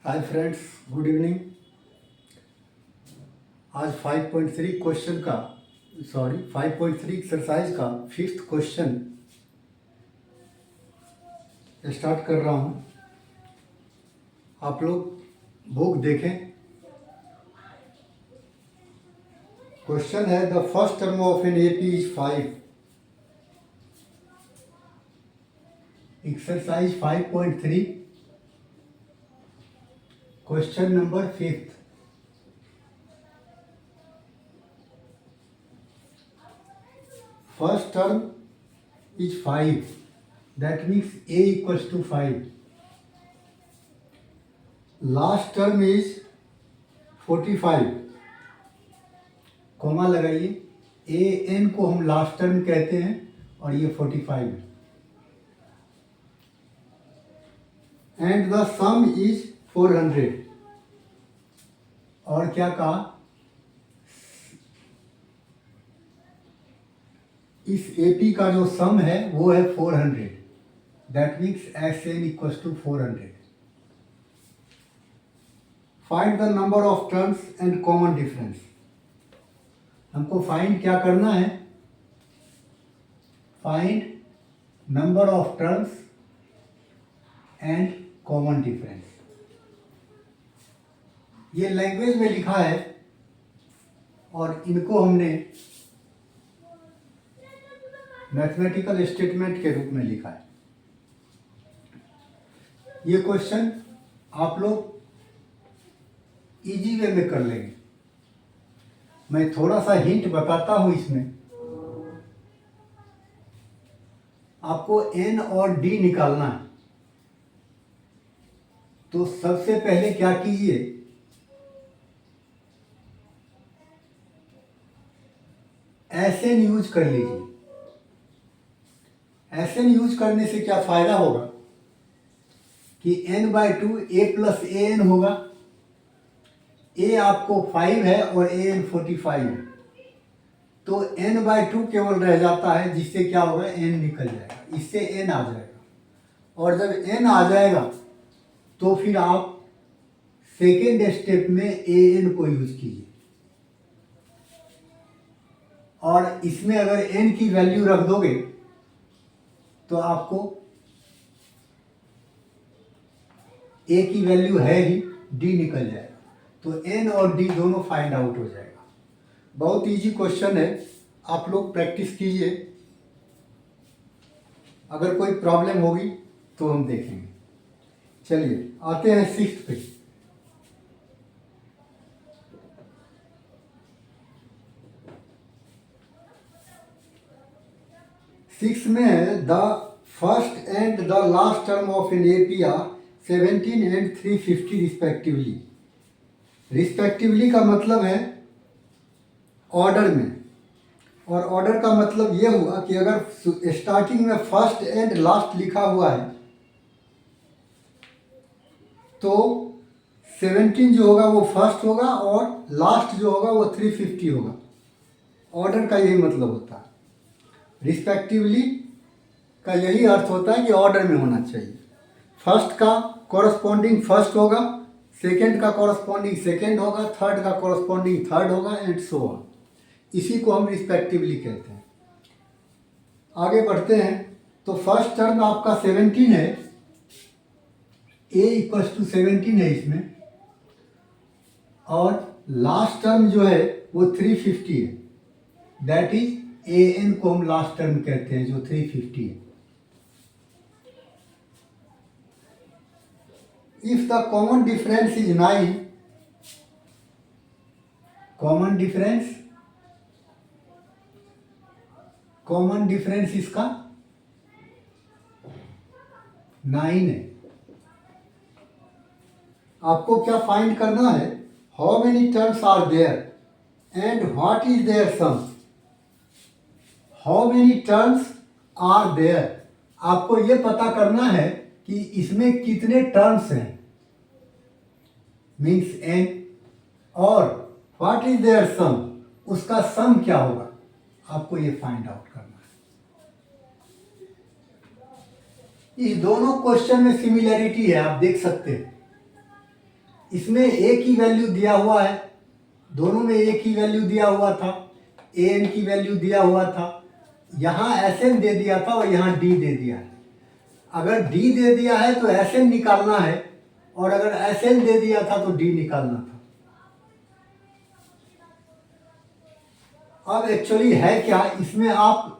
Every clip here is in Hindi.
Hi friends, good evening. आज 5.3 क्वेश्चन का 5.3 एक्सरसाइज का फिफ्थ क्वेश्चन स्टार्ट कर रहा हूँ। आप लोग बुक देखें। क्वेश्चन है the first term of an AP is 5। Exercise 5.3 question number fifth. First term is 5. That means a equals to 5. Last term is 45. Comma लगाइए। ए एन को हम लास्ट टर्म कहते हैं और ये 45 है। And the some is 400। और क्या कहा? इस एपी का जो सम है वो है 400। That means S N equals to 400। Find the number of terms and common difference. हमको फाइंड क्या करना है? Find number of terms and common difference. ये लैंग्वेज में लिखा है और इनको हमने मैथमेटिकल स्टेटमेंट के रूप में लिखा है। ये क्वेश्चन आप लोग इजी वे में कर लेंगे। मैं थोड़ा सा हिंट बताता हूं। इसमें आपको एन और डी निकालना है। तो सबसे पहले क्या कीजिए, एस एन यूज कर लीजिए। एस एन यूज करने से क्या फायदा होगा कि n/2 a plus A N होगा। ए आपको 5 है और ए एन 45 है, तो n/2 केवल रह जाता है, जिससे क्या होगा, n निकल जाएगा। इससे n आ जाएगा। और जब n आ जाएगा तो फिर आप सेकेंड स्टेप में ए एन को यूज कीजिए। और इसमें अगर n की वैल्यू रख दोगे तो आपको a की वैल्यू है ही, d निकल जाएगा। तो n और d दोनों फाइंड आउट हो जाएगा। बहुत इजी क्वेश्चन है, आप लोग प्रैक्टिस कीजिए। अगर कोई प्रॉब्लम होगी तो हम देखेंगे। चलिए आते हैं सिक्स्थ पे। सिक्स में है the first and the last term of an AP are 17 and 350 respectively. Respectively का मतलब है ऑर्डर में, और ऑर्डर का मतलब ये हुआ कि अगर स्टार्टिंग में फर्स्ट एंड लास्ट लिखा हुआ है तो 17 जो होगा वो फर्स्ट होगा और लास्ट जो होगा वो 350 होगा। ऑर्डर का यही मतलब होता है। रिस्पेक्टिवली का यही अर्थ होता है कि ऑर्डर में होना चाहिए। फर्स्ट का कॉरस्पॉन्डिंग फर्स्ट होगा, सेकंड का कॉरस्पॉन्डिंग सेकंड होगा, थर्ड का कॉरस्पॉन्डिंग थर्ड होगा, एंड सो ऑन। इसी को हम रिस्पेक्टिवली कहते हैं। आगे बढ़ते हैं। तो फर्स्ट टर्म आपका 17 है, a इक्वल्स टू 17 है इसमें, और लास्ट टर्म जो है वो 350 है। दैट इज ए एन को हम लास्ट टर्म कहते हैं, जो 350 है। If the common difference is 9, common difference इसका 9 है। आपको क्या फाइंड करना है? How many terms are there and what is their sum. How many terms are there, आपको ये पता करना है कि इसमें कितने टर्म्स हैं, मीन्स n। और व्हाट इज देयर सम, उसका सम क्या होगा, आपको ये फाइंड आउट करना है। इस दोनों क्वेश्चन में सिमिलैरिटी है, आप देख सकते हैं। इसमें ए की वैल्यू दिया हुआ है, दोनों में ए की वैल्यू दिया हुआ था, ए एन की वैल्यू दिया हुआ था, यहाँ एस एन दे दिया था और यहाँ डी दे दिया है। अगर डी दे दिया है तो एस एन निकालना है, और अगर एस एन दे दिया था तो डी निकालना था। अब एक्चुअली है क्या, इसमें आप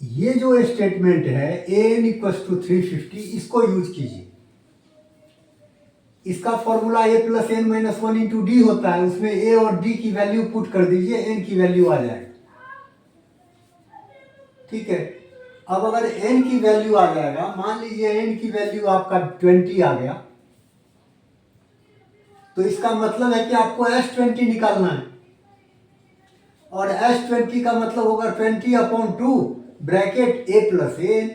ये जो स्टेटमेंट है ए एन इक्वल्स टू 350, इसको यूज कीजिए। इसका formula A plus N minus one into D होता है, उसमें ए और डी की वैल्यू पुट कर दीजिए, एन की वैल्यू आ जाएगा। ठीक है, अब अगर एन की वैल्यू आ जाएगा, मान लीजिए एन की वैल्यू आपका 20 आ गया, तो इसका मतलब है कि आपको S20 निकालना है, और S20 का मतलब होगा 20/2 ब्रैकेट ए प्लस एन।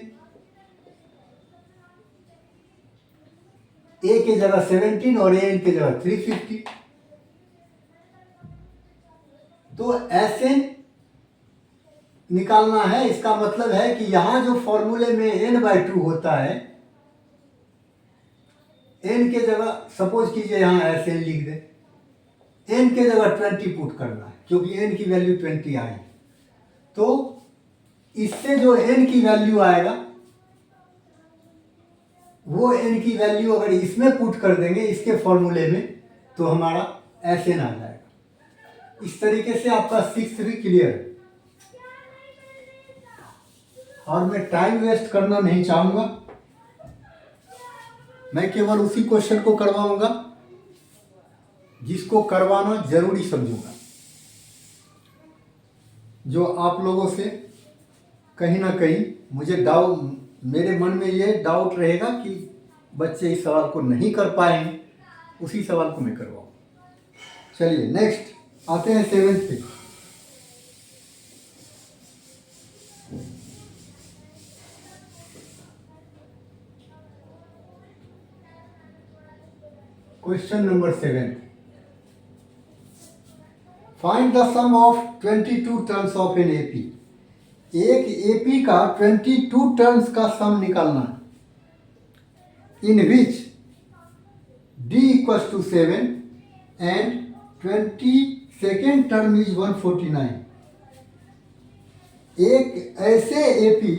ए के जगह 17 और एन के जगह 350। तो एन निकालना है, इसका मतलब है कि यहां जो फॉर्मूले में n/2 होता है, n के जगह सपोज कीजिए यहां एन लिख दे, n के जगह 20 पुट करना है, क्योंकि n की वैल्यू 20 आई। तो इससे जो n की वैल्यू आएगा, वो n की वैल्यू अगर इसमें पुट कर देंगे इसके फॉर्मूले में, तो हमारा Sn आ जाएगा। इस तरीके से आपका 6 भी क्लियर है, और मैं टाइम वेस्ट करना नहीं चाहूंगा, मैं केवल उसी क्वेश्चन को करवाऊंगा जिसको करवाना जरूरी समझूंगा, जो आप लोगों से कहीं ना कहीं मुझे मेरे मन में ये डाउट रहेगा कि बच्चे इस सवाल को नहीं कर पाएंगे, उसी सवाल को मैं करवाऊंगा। चलिए नेक्स्ट आते हैं 7th पे। Question number 7, find the sum of 22 terms of an AP. एक एपी का 22 टर्म्स का सम निकालना है, in which D equals to 7 and 22nd term is 149। एक ऐसे एपी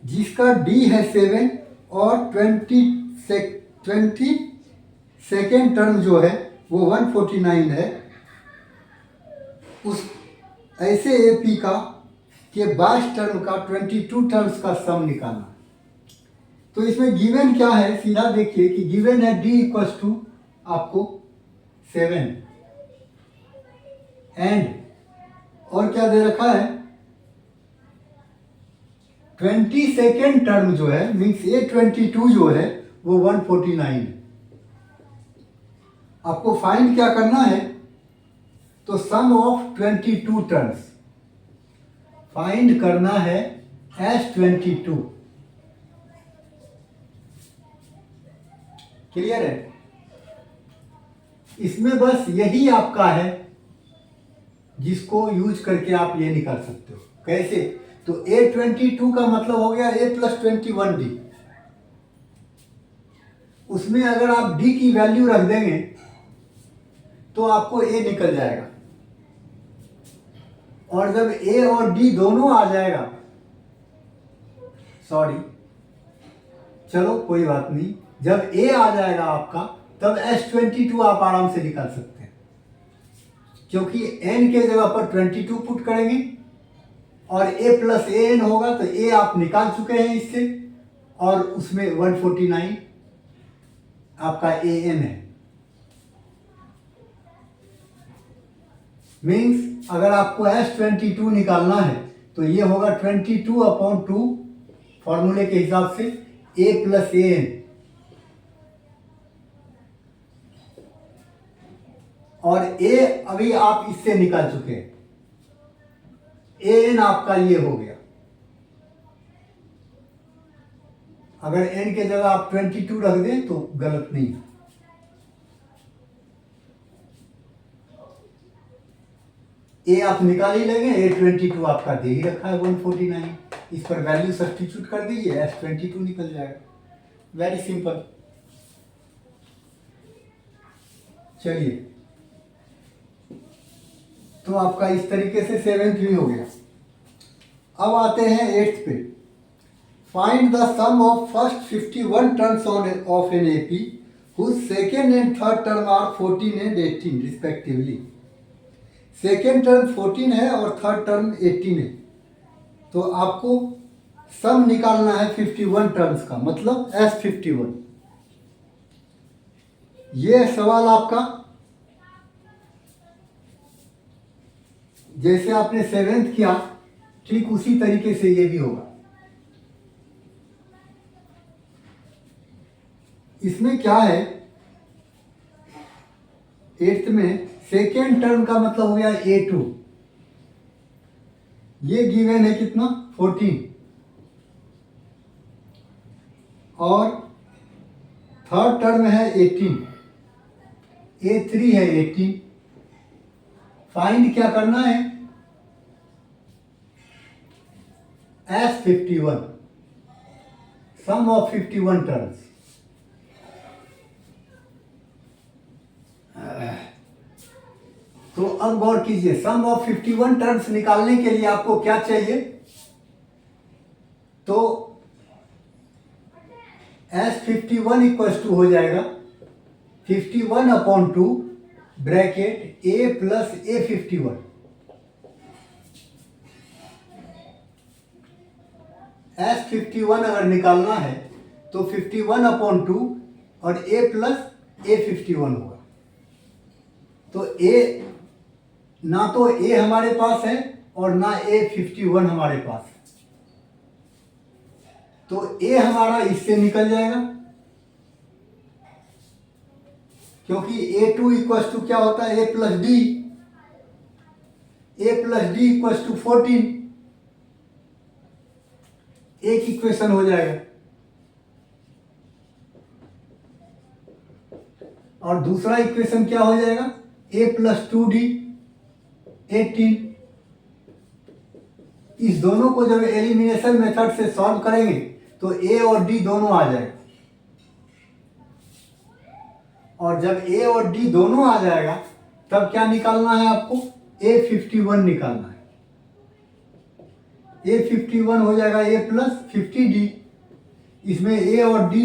जिसका डी है 7 और 22nd टर्म जो है वो 149 है, उस ऐसे एपी का के 22 टर्म का 22 टर्म्स का सम निकालना। तो इसमें गिवन क्या है, सीधा देखिए कि गिवन है डी इक्वल्स टू आपको 7 एंड और क्या दे रखा है 22nd टर्म जो है, मीन्स A22 जो है वो 149 है। आपको फाइंड क्या करना है, तो सम ऑफ 22 टर्म्स फाइंड करना है S22। क्लियर है, इसमें बस यही आपका है जिसको यूज करके आप ये निकाल सकते हो। कैसे, तो A22 का मतलब हो गया A प्लस 21D, उसमें अगर आप D की वैल्यू रख देंगे तो आपको A निकल जाएगा, और जब A और D दोनों आ जाएगा, सॉरी चलो कोई बात नहीं, जब A आ जाएगा आपका तब S22 आप आराम से निकाल सकते हैं, क्योंकि N के जगह पर 22 पुट करेंगे और A प्लस AN होगा, तो A आप निकाल चुके हैं इससे, और उसमें 149 आपका AN है। मीन्स अगर आपको S22 निकालना है तो ये होगा 22/2 फॉर्मूले के हिसाब से A प्लस AN, और A अभी आप इससे निकाल चुके हैं, AN आपका ये हो गया। अगर N के जगह आप 22 रख दें तो गलत नहीं, A आप निकाल ही लेंगे, A22 आपका दे ही रखा है 149, इस पर वैल्यू सब्स्टिट्यूट कर दीजिए, S22 निकल जाएगा। Very simple. चलिए, तो आपका इस तरीके से 7th भी हो गया। अब आते हैं 8th पे। Find the sum of first 51 terms of an AP whose second and third term are 14 and 18 respectively. Second term 14 है और थर्ड टर्म 18 है, तो आपको सम निकालना है 51 टर्म्स का, मतलब S51। ये सवाल आपका जैसे आपने 7th किया ठीक उसी तरीके से ये भी होगा। इसमें क्या है, 8th में सेकेंड टर्म का मतलब हो गया A2, ये गिवन है कितना 14, और थर्ड टर्म है 18, A3 है 18। फाइंड क्या करना है, S51, सम ऑफ 51 टर्म्स। तो अब गौर कीजिए, सम ऑफ 51 टर्म्स निकालने के लिए आपको क्या चाहिए, तो S51 इक्वल्स टू हो जाएगा 51/2 bracket A plus A51। S51 अगर निकालना है तो 51/2 और A प्लस A51 होगा। तो A ना तो A हमारे पास है और ना A51 हमारे पास है, तो A हमारा इससे निकल जाएगा, क्योंकि A2 इक्वल्स टू क्या होता है, A plus D, A plus D equals to 14। एक इक्वेशन हो जाएगा, और दूसरा इक्वेशन क्या हो जाएगा, A प्लस 2D 18। इस दोनों को जब एलिमिनेशन मेथड से सॉल्व करेंगे तो A और D दोनों आ जाएगा, और जब A और D दोनों आ जाएगा तब क्या निकालना है आपको, A51 निकालना है। A51 हो जाएगा A प्लस 50D, इसमें A और D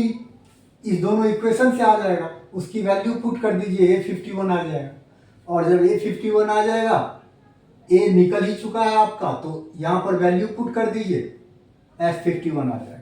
इस दोनों इक्वेशन से आ जाएगा, उसकी वैल्यू पुट कर दीजिए, A51 आ जाएगा। और जब A51 आ जाएगा, A निकल ही चुका है आपका, तो यहाँ पर वैल्यू पुट कर दीजिए, S51 आ जाएगा।